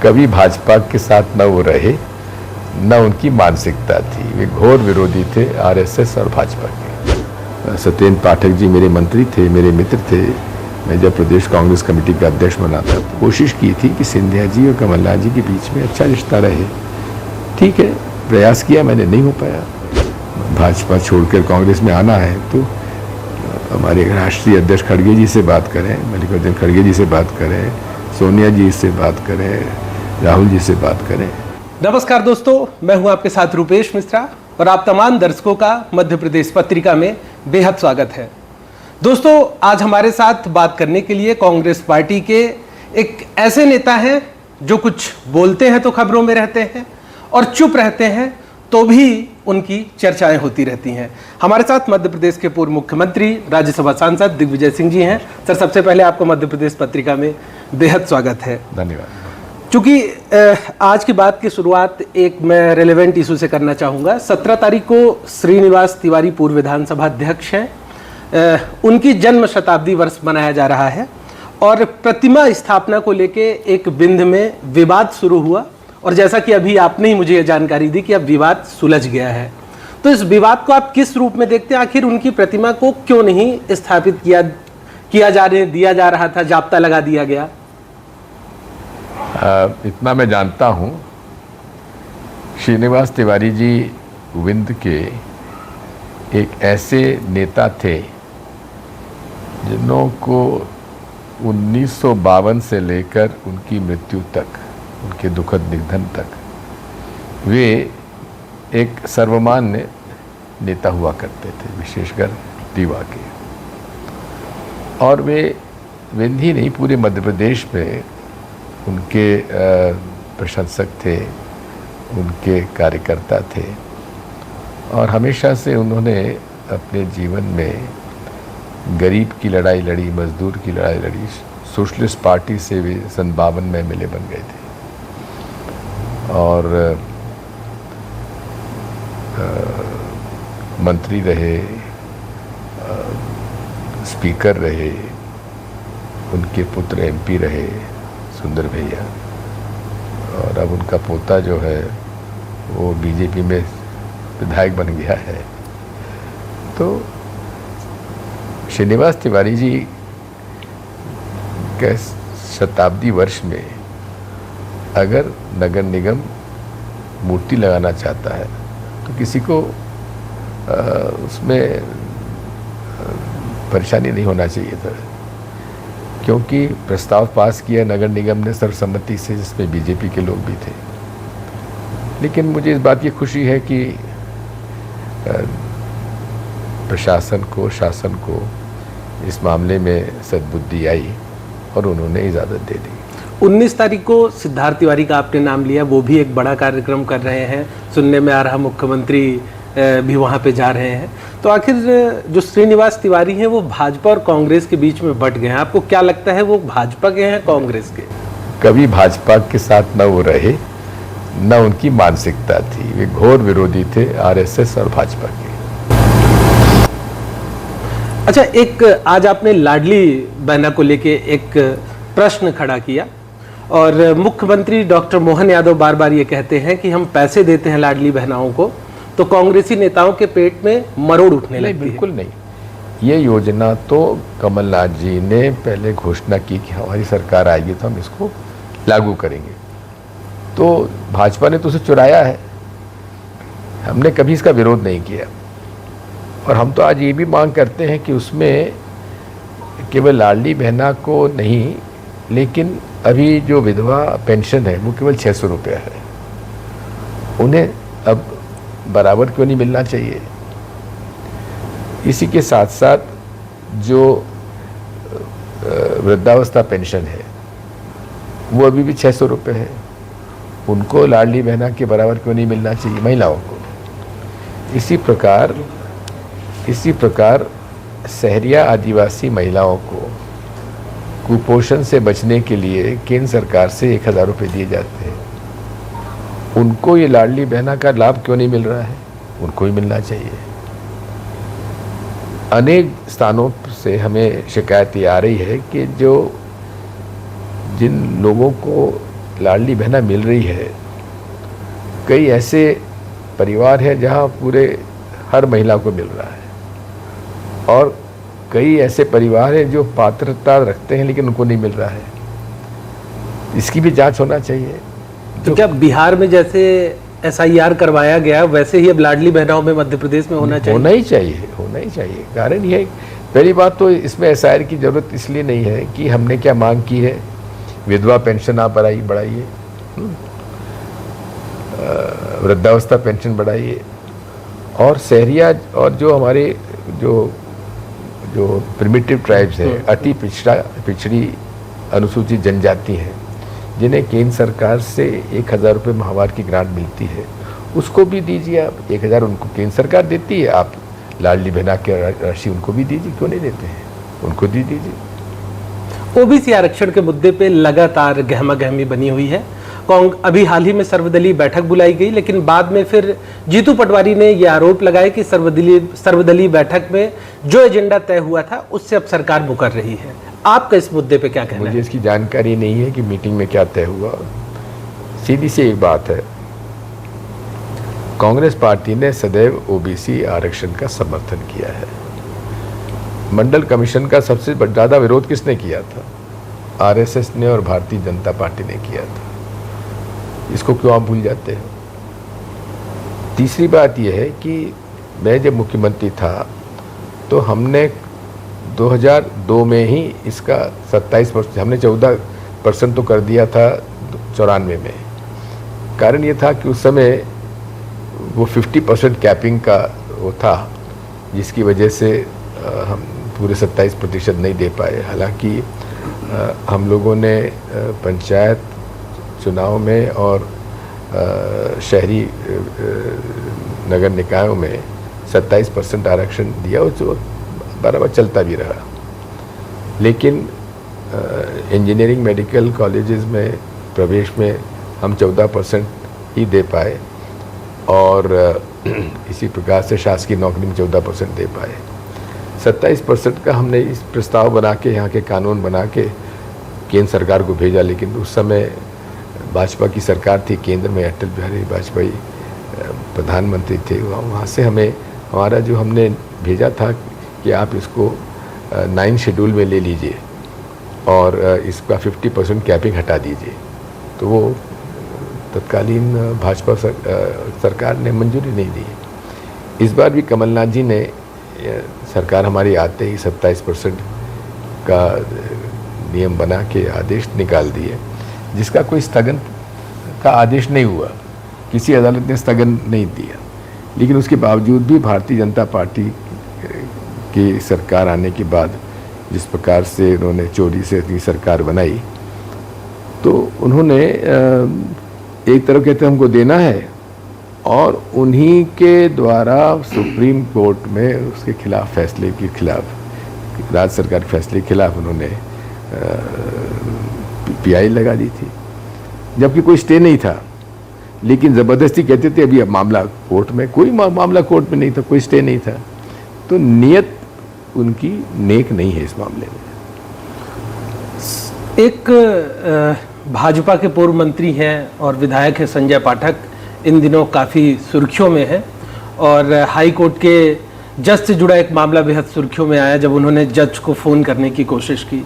कभी भाजपा के साथ न वो रहे, न उनकी मानसिकता थी। वे घोर विरोधी थे आरएसएस और भाजपा के। सत्येंद्र पाठक जी मेरे मंत्री थे, मेरे मित्र थे। मैं जब प्रदेश कांग्रेस कमेटी का अध्यक्ष बना था तो कोशिश की थी कि सिंधिया जी और कमलनाथ जी के बीच में अच्छा रिश्ता रहे। ठीक है, प्रयास किया मैंने, नहीं हो पाया। भाजपा छोड़कर कांग्रेस में आना है तो हमारे राष्ट्रीय अध्यक्ष खड़गे जी से बात करें, मल्लिकार्जुन खड़गे जी से बात करें, सोनिया जी से बात करें, राहुल जी से बात करें। नमस्कार दोस्तों, मैं हूं आपके साथ रूपेश मिश्रा और आप तमाम दर्शकों का मध्य प्रदेश पत्रिका में बेहद स्वागत है। दोस्तों, आज हमारे साथ बात करने के लिए कांग्रेस पार्टी के एक ऐसे नेता हैं जो कुछ बोलते हैं तो खबरों में रहते हैं और चुप रहते हैं तो भी उनकी चर्चाएं होती रहती हैं। हमारे साथ मध्य प्रदेश के पूर्व मुख्यमंत्री, राज्यसभा सांसद दिग्विजय सिंह जी हैं। सर, सबसे पहले आपको मध्य प्रदेश पत्रिका में बेहद स्वागत है। धन्यवाद। चूंकि आज की बात की शुरुआत एक मैं रेलेवेंट इशू से करना चाहूँगा। 17 तारीख को श्रीनिवास तिवारी पूर्व विधानसभा अध्यक्ष हैं, उनकी जन्म शताब्दी वर्ष मनाया जा रहा है और प्रतिमा स्थापना को लेके एक बिंद में विवाद शुरू हुआ और जैसा कि अभी आपने ही मुझे ये जानकारी दी कि अब विवाद सुलझ गया है, तो इस विवाद को आप किस रूप में देखते हैं? आखिर उनकी प्रतिमा को क्यों नहीं स्थापित दिया जा रहा था, जाप्ता लगा दिया गया? इतना मैं जानता हूँ, श्रीनिवास तिवारी जी विंध्य के एक ऐसे नेता थे जिन्हों को 1952 से लेकर उनकी मृत्यु तक, उनके दुखद निधन तक वे एक सर्वमान्य नेता हुआ करते थे, विशेषकर रीवा के। और वे विंध्य नहीं, पूरे मध्य प्रदेश में उनके प्रशंसक थे, उनके कार्यकर्ता थे और हमेशा से उन्होंने अपने जीवन में गरीब की लड़ाई लड़ी, मजदूर की लड़ाई लड़ी। सोशलिस्ट पार्टी से वे सन 52 में मिले बन गए थे और मंत्री रहे, स्पीकर रहे, उनके पुत्र एमपी रहे सुंदर भैया, और अब उनका पोता जो है वो बीजेपी में विधायक बन गया है। तो श्रीनिवास तिवारी जी के शताब्दी वर्ष में अगर नगर निगम मूर्ति लगाना चाहता है तो किसी को उसमें परेशानी नहीं होना चाहिए था, क्योंकि प्रस्ताव पास किया नगर निगम ने सर्वसम्मति से, जिसमें बीजेपी के लोग भी थे। लेकिन मुझे इस बात की खुशी है कि प्रशासन को, शासन को इस मामले में सद्बुद्धि आई और उन्होंने इजाज़त दे दी। 19 तारीख को सिद्धार्थ तिवारी का आपने नाम लिया, वो भी एक बड़ा कार्यक्रम कर रहे हैं, सुनने में आ रहा मुख्यमंत्री भी वहाँ पे जा रहे हैं। तो आखिर जो श्रीनिवास तिवारी हैं वो भाजपा और कांग्रेस के बीच में बट गए हैं, आपको क्या लगता है वो भाजपा के हैं कांग्रेस के? कभी भाजपा के साथ न वो रहे, न उनकी मानसिकता थी। वे घोर विरोधी थे आरएसएस और भाजपा के। अच्छा, एक आज आपने लाडली बहना को लेके एक प्रश्न खड़ा किया और मुख्यमंत्री डॉक्टर मोहन यादव बार बार ये कहते हैं कि हम पैसे देते हैं लाडली बहनाओं को तो कांग्रेसी नेताओं के पेट में मरोड़ उठने लगती है। बिल्कुल नहीं, ये योजना तो कमलनाथ जी ने पहले घोषणा की कि हमारी सरकार आएगी तो हम इसको लागू करेंगे, तो भाजपा ने तो उसे चुराया है। हमने कभी इसका विरोध नहीं किया और हम तो आज ये भी मांग करते हैं कि उसमें केवल लाडली बहना को नहीं, लेकिन अभी जो विधवा पेंशन है वो केवल 600 रुपया है, उन्हें अब बराबर क्यों नहीं मिलना चाहिए? इसी के साथ साथ जो वृद्धावस्था पेंशन है वो अभी भी 600 रुपये है, उनको लाडली बहना के बराबर क्यों नहीं मिलना चाहिए महिलाओं को? इसी प्रकार शहरिया आदिवासी महिलाओं को कुपोषण से बचने के लिए केंद्र सरकार से 1000 रुपये दिए जाते हैं, उनको ये लाडली बहना का लाभ क्यों नहीं मिल रहा है? उनको ही मिलना चाहिए। अनेक स्थानों से हमें शिकायत ये आ रही है कि जिन लोगों को लाडली बहना मिल रही है, कई ऐसे परिवार हैं जहां पूरे हर महिला को मिल रहा है, और कई ऐसे परिवार हैं जो पात्रता रखते हैं लेकिन उनको नहीं मिल रहा है। इसकी भी जांच होना चाहिए। तो क्या बिहार में जैसे SIR करवाया गया वैसे ही अब लाडली बहनाओं में मध्य प्रदेश में होना चाहिए? होना ही चाहिए, होना ही चाहिए। कारण ये पहली बात तो इसमें SIR की जरूरत इसलिए नहीं है कि हमने क्या मांग की है, विधवा पेंशन आप बढ़ाइए, वृद्धावस्था पेंशन बढ़ाइए, और शहरिया और जो हमारे जो प्रिमिटिव ट्राइब्स हैं, अति पिछड़ी अनुसूचित जनजाति हैं, जिन्हें केंद्र सरकार से 1000 रुपये माहवार की ग्रांट मिलती है, उसको भी दीजिए आप। 1000 उनको केंद्र सरकार देती है, आप लाडली बहना की राशि उनको भी दीजिए, क्यों नहीं देते हैं, उनको दे दीजिए। OBC आरक्षण के मुद्दे पे लगातार गहमा-गहमी बनी हुई है। अभी हाल ही में सर्वदलीय बैठक बुलाई गई, लेकिन बाद में फिर जीतू पटवारी ने यह आरोप लगाया कि सर्वदलीय बैठक में जो एजेंडा तय हुआ था उससे अब सरकार मुकर रही है। आपका इस मुद्दे पे क्या कहना है? मुझे इसकी जानकारी नहीं है कि मीटिंग में क्या तय हुआ। सीधी सी एक बात है, कांग्रेस पार्टी ने सदैव OBC आरक्षण का समर्थन किया है। मंडल कमीशन का सबसे ज़्यादा विरोध किसने किया था? RSS ने और भारतीय जनता पार्टी ने किया था। इसको क्यों आप भूल जाते हैं? तीसरी बात यह है कि मैं जब मुख्यमंत्री था तो हमने 2002 में ही इसका 27%, हमने 14% तो कर दिया था 94 में। कारण ये था कि उस समय वो 50% कैपिंग का वो था, जिसकी वजह से हम पूरे 27% नहीं दे पाए। हालांकि हम लोगों ने पंचायत चुनाव में और शहरी नगर निकायों में 27% आरक्षण दिया, जो बराबर चलता भी रहा। लेकिन इंजीनियरिंग मेडिकल कॉलेजेस में प्रवेश में हम 14% ही दे पाए, और इसी प्रकार से शासकीय नौकरी में 14% दे पाए। 27% का हमने इस प्रस्ताव बना के, यहाँ के कानून बना के केंद्र सरकार को भेजा, लेकिन उस समय भाजपा की सरकार थी केंद्र में, अटल बिहारी वाजपेयी प्रधानमंत्री थे। वहाँ से हमें हमारा जो हमने भेजा था कि आप इसको 9 शेड्यूल में ले लीजिए और इसका 50% कैपिंग हटा दीजिए, तो वो तत्कालीन भाजपा सरकार ने मंजूरी नहीं दी। इस बार भी कमलनाथ जी ने सरकार हमारी आते ही 27% का नियम बना के आदेश निकाल दिए, जिसका कोई स्थगन का आदेश नहीं हुआ, किसी अदालत ने स्थगन नहीं दिया। लेकिन उसके बावजूद भी भारतीय जनता पार्टी की सरकार आने के बाद जिस प्रकार से उन्होंने चोरी से अपनी सरकार बनाई, तो उन्होंने एक तरफ कहते हमको देना है, और उन्हीं के द्वारा सुप्रीम कोर्ट में उसके खिलाफ फैसले के खिलाफ, राज्य सरकार के फैसले के खिलाफ उन्होंने PI लगा दी थी, जबकि कोई स्टे नहीं था। लेकिन ज़बरदस्ती कहते थे अभी अब मामला कोर्ट में, कोई मामला कोर्ट में नहीं था, कोई स्टे नहीं था। तो नीयत उनकी नेक नहीं है इस मामले में। एक भाजपा के पूर्व मंत्री हैं और विधायक हैं संजय पाठक, इन दिनों काफ़ी सुर्खियों में है, और हाई कोर्ट के जज से जुड़ा एक मामला बेहद सुर्खियों में आया जब उन्होंने जज को फ़ोन करने की कोशिश की।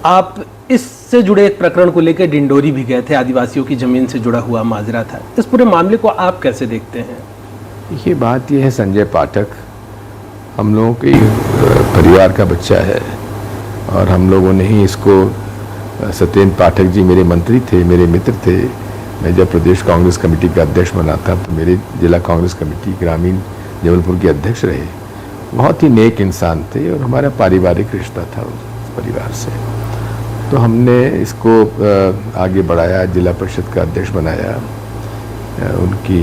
आप इससे जुड़े एक प्रकरण को लेकर डिंडोरी भी गए थे, आदिवासियों की ज़मीन से जुड़ा हुआ माजरा था। इस पूरे मामले को आप कैसे देखते हैं? ये बात ये है, संजय पाठक हम लोगों के परिवार का बच्चा है, और हम लोगों ने ही इसको, सत्येंद्र पाठक जी मेरे मंत्री थे, मेरे मित्र थे। मैं जब प्रदेश कांग्रेस कमेटी का अध्यक्ष बना था तो मेरे जिला कांग्रेस कमेटी ग्रामीण जबलपुर के अध्यक्ष रहे। बहुत ही नेक इंसान थे और हमारा पारिवारिक रिश्ता था उस परिवार से। तो हमने इसको आगे बढ़ाया, जिला परिषद का अध्यक्ष बनाया, उनकी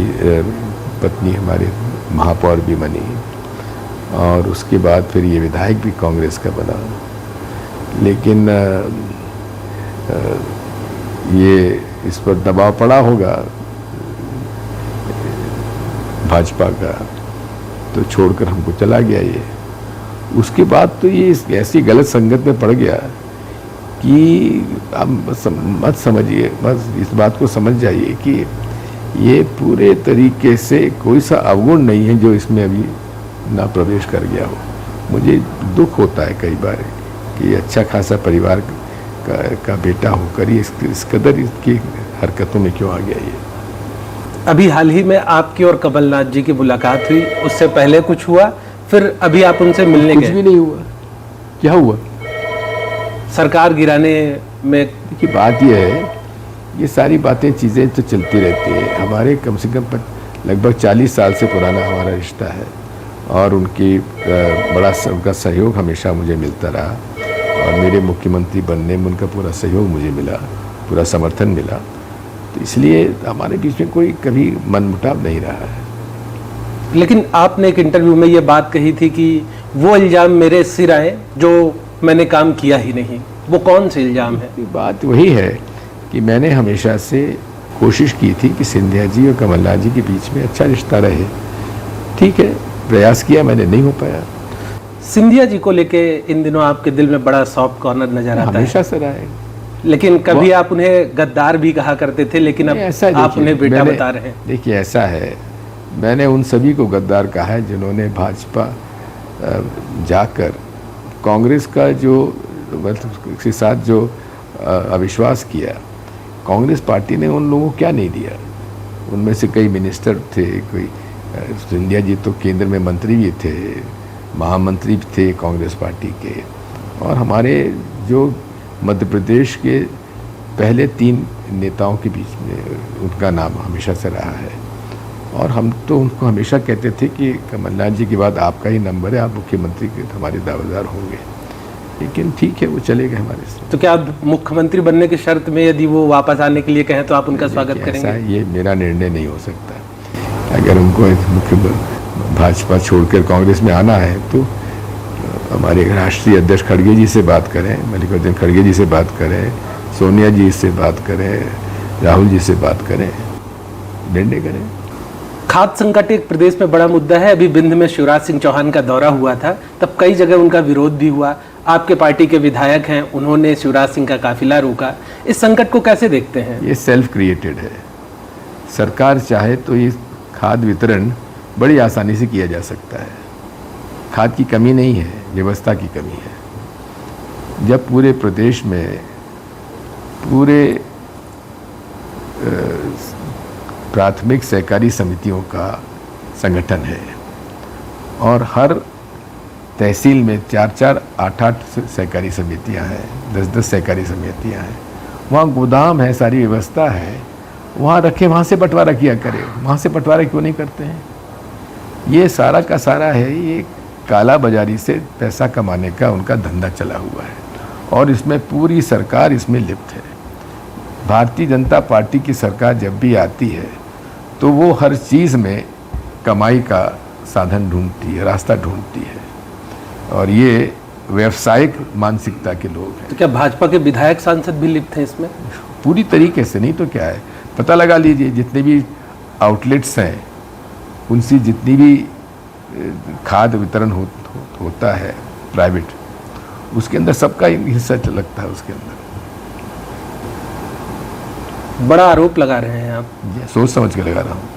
पत्नी हमारी महापौर भी बनी, और उसके बाद फिर ये विधायक भी कांग्रेस का बना। लेकिन ये इस पर दबाव पड़ा होगा भाजपा का, तो छोड़कर हमको चला गया ये। उसके बाद तो ये ऐसी गलत संगत में पड़ गया कि आप मत समझिए, बस इस बात को समझ जाइए कि ये पूरे तरीके से कोई सा अवगुण नहीं है जो इसमें अभी ना प्रवेश कर गया हो। मुझे दुख होता है कई बार कि अच्छा खासा परिवार का बेटा होकर ये इस कदर इसकी हरकतों में क्यों आ गया ये। अभी हाल ही में आपकी और कमलनाथ जी की मुलाकात हुई, उससे पहले कुछ हुआ, फिर अभी आप उनसे मिलने गए? कुछ भी नहीं हुआ। क्या हुआ? सरकार गिराने में की बात यह है, ये सारी बातें चीज़ें तो चलती रहती है। हमारे कम से कम लगभग 40 साल से पुराना हमारा रिश्ता है और उनकी उनका सहयोग हमेशा मुझे मिलता रहा और मेरे मुख्यमंत्री बनने में उनका पूरा सहयोग मुझे मिला, पूरा समर्थन मिला। तो इसलिए हमारे बीच में कोई कभी मनमुटाव नहीं रहा है। लेकिन आपने एक इंटरव्यू में ये बात कही थी कि वो इल्ज़ाम मेरे सिर आए जो मैंने काम किया ही नहीं। वो कौन से इल्ज़ाम है? बात वही है कि मैंने हमेशा से कोशिश की थी कि सिंधिया जी और कमलनाथ जी के बीच में अच्छा रिश्ता रहे। ठीक है, प्रयास किया मैंने, नहीं हो पाया। सिंधिया जी को लेके इन दिनों आपके दिल में बड़ा सॉफ्ट कॉर्नर नजर आता है। हमेशा से रहा है। लेकिन कभी आप उन्हें गद्दार भी कहा करते थे, लेकिन अब आप उन्हें बेटा बता रहे हैं। देखिए, ऐसा है, मैंने उन सभी को गद्दार कहा है जिन्होंने भाजपा जाकर कांग्रेस का जो के साथ जो अविश्वास किया। कांग्रेस पार्टी ने उन लोगों को क्या नहीं दिया। उनमें से कई मिनिस्टर थे, कोई सिंधिया जी तो केंद्र में मंत्री भी थे, महामंत्री भी थे कांग्रेस पार्टी के, और हमारे जो मध्य प्रदेश के पहले 3 नेताओं के बीच में उनका नाम हमेशा से रहा है। और हम तो उनको हमेशा कहते थे कि कमलनाथ जी के बाद आपका ही नंबर है, आप मुख्यमंत्री के हमारे दावेदार होंगे। लेकिन ठीक है, वो चले गए हमारे से। तो क्या आप मुख्यमंत्री बनने की शर्त में यदि वो वापस आने के लिए कहें तो आप उनका स्वागत करेंगे? ऐसा ये मेरा निर्णय नहीं हो सकता। अगर उनको मुख्य भाजपा छोड़कर कांग्रेस में आना है तो हमारे राष्ट्रीय अध्यक्ष खड़गे जी से बात करें, मल्लिकार्जुन खड़गे जी से बात करें, सोनिया जी से बात करें, राहुल जी से बात करें, निर्णय करें। खाद्य संकट एक प्रदेश में बड़ा मुद्दा है। अभी बिंद में शिवराज सिंह चौहान का दौरा हुआ था, तब कई जगह उनका विरोध भी हुआ। आपके पार्टी के विधायक हैं, उन्होंने शिवराज सिंह का काफिला रोका। इस संकट को कैसे देखते हैं? ये सेल्फ क्रिएटेड है। सरकार चाहे तो ये खाद्य वितरण बड़ी आसानी से किया जा सकता है। खाद की कमी नहीं है, व्यवस्था की कमी है। जब पूरे प्रदेश में पूरे प्राथमिक सहकारी समितियों का संगठन है और हर तहसील में 4-4, 8-8 सहकारी समितियां हैं, 10-10 सहकारी समितियां हैं, वहाँ गोदाम है, सारी व्यवस्था है, वहाँ रखे, वहाँ से बंटवारा किया करें। वहाँ से बंटवारा क्यों नहीं करते हैं? ये सारा का सारा है, ये काला बाजारी से पैसा कमाने का उनका धंधा चला हुआ है और इसमें पूरी सरकार इसमें लिप्त है। भारतीय जनता पार्टी की सरकार जब भी आती है तो वो हर चीज़ में कमाई का साधन ढूंढती है, रास्ता ढूंढती है, और ये व्यावसायिक मानसिकता के लोग हैं। तो क्या भाजपा के विधायक सांसद भी लिप्त हैं इसमें? पूरी तरीके से। नहीं तो क्या है, पता लगा लीजिए, जितने भी आउटलेट्स हैं उनसे जितनी भी खाद्य वितरण होता है प्राइवेट, उसके अंदर सबका हिस्सा लगता है। उसके अंदर बड़ा आरोप लगा रहे हैं आप। सोच समझ के लगा रहा हूँ।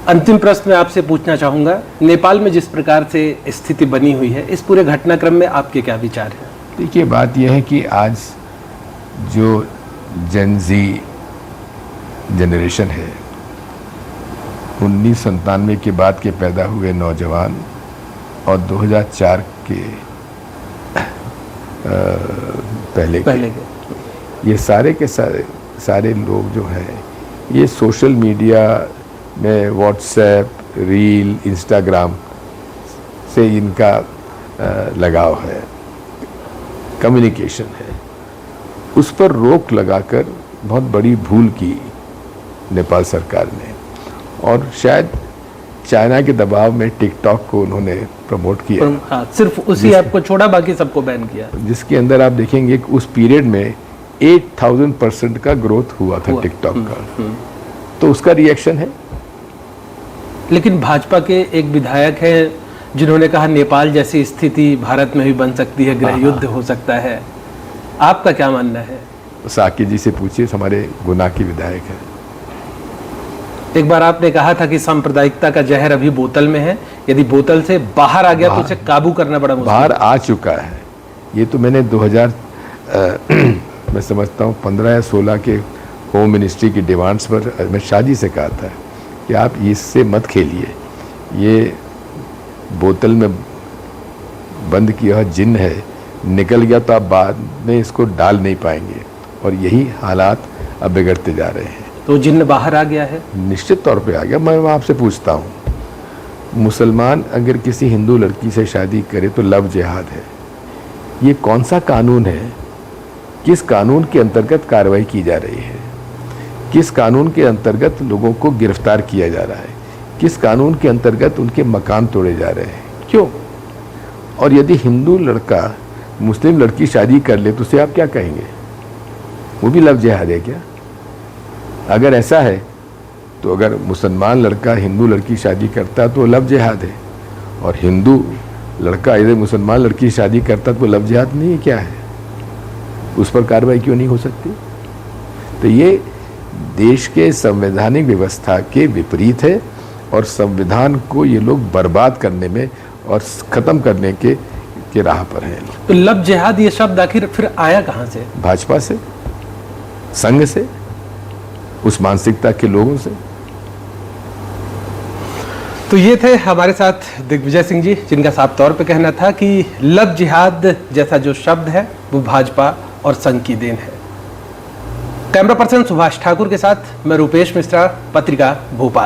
अंतिम प्रश्न मैं आपसे पूछना चाहूँगा, नेपाल में जिस प्रकार से स्थिति बनी हुई है, इस पूरे घटनाक्रम में आपके क्या विचार हैं? देखिए, बात यह है कि आज जो जेन ज़ी जनरेशन है, 1997 के बाद के पैदा हुए नौजवान और 2004 के पहले के, ये सारे के सारे लोग जो हैं, ये सोशल मीडिया में व्हाट्सएप, रील, इंस्टाग्राम से इनका लगाव है, कम्युनिकेशन है। उस पर रोक लगाकर बहुत बड़ी भूल की नेपाल सरकार ने, और शायद चाइना के दबाव में टिकटॉक को उन्होंने प्रमोट किया। हाँ, सिर्फ उसी ऐप को छोड़ा, बाकी सबको बैन किया। जिसके अंदर आप देखेंगे कि उस पीरियड में 8000% का ग्रोथ हुआ था टिकटॉक का। तो उसका रिएक्शन है। लेकिन भाजपा के एक विधायक हैं जिन्होंने कहा नेपाल जैसी स्थिति भारत में भी बन सकती है, गृह युद्ध हो सकता है। आपका क्या मानना है? साकी जी से पूछिए, हमारे गुना की विधायक है। एक बार आपने कहा था कि सांप्रदायिकता का जहर अभी बोतल में है, यदि बोतल से बाहर आ गया तो उसे काबू करना बड़ा मुश्किल बाहर आ चुका है। ये तो मैंने 2000 मैं समझता हूँ 15 या 16 के होम मिनिस्ट्री की डिमांड्स पर मैं शादी से कहा था कि आप इससे मत खेलिए, ये बोतल में बंद किया हुआ जिन्न है, निकल गया तो आप बाद में इसको डाल नहीं पाएंगे, और यही हालात अब बिगड़ते जा रहे हैं। तो जिन्न बाहर आ गया है? निश्चित तौर पे आ गया। मैं आपसे पूछता हूँ, मुसलमान अगर किसी हिंदू लड़की से शादी करे तो लव जिहाद है। ये कौन सा कानून है? किस कानून के अंतर्गत कार्रवाई की जा रही है? किस कानून के अंतर्गत लोगों को गिरफ्तार किया जा रहा है? किस कानून के अंतर्गत उनके मकान तोड़े जा रहे हैं? क्यों? और यदि हिंदू लड़का मुस्लिम लड़की शादी कर ले तो उसे आप क्या कहेंगे? वो भी लव जिहाद है क्या? अगर ऐसा है तो अगर मुसलमान लड़का हिंदू लड़की शादी करता तो लव जिहाद है, और हिंदू लड़का यदि मुसलमान लड़की शादी करता तो लव जिहाद नहीं है, क्या है? उस पर कार्रवाई क्यों नहीं हो सकती? तो ये देश के संवैधानिक व्यवस्था के विपरीत है, और संविधान को ये लोग बर्बाद करने में और ख़त्म करने के राह पर हैं। तो लव जिहाद ये शब्द आखिर फिर आया कहाँ से? भाजपा से, संघ से, उस मानसिकता के लोगों से। तो ये थे हमारे साथ दिग्विजय सिंह जी, जिनका साफ तौर पे कहना था कि लव जिहाद जैसा जो शब्द है वो भाजपा और संघ की देन है। कैमरा पर्सन सुभाष ठाकुर के साथ मैं रूपेश मिश्रा, पत्रिका भोपाल।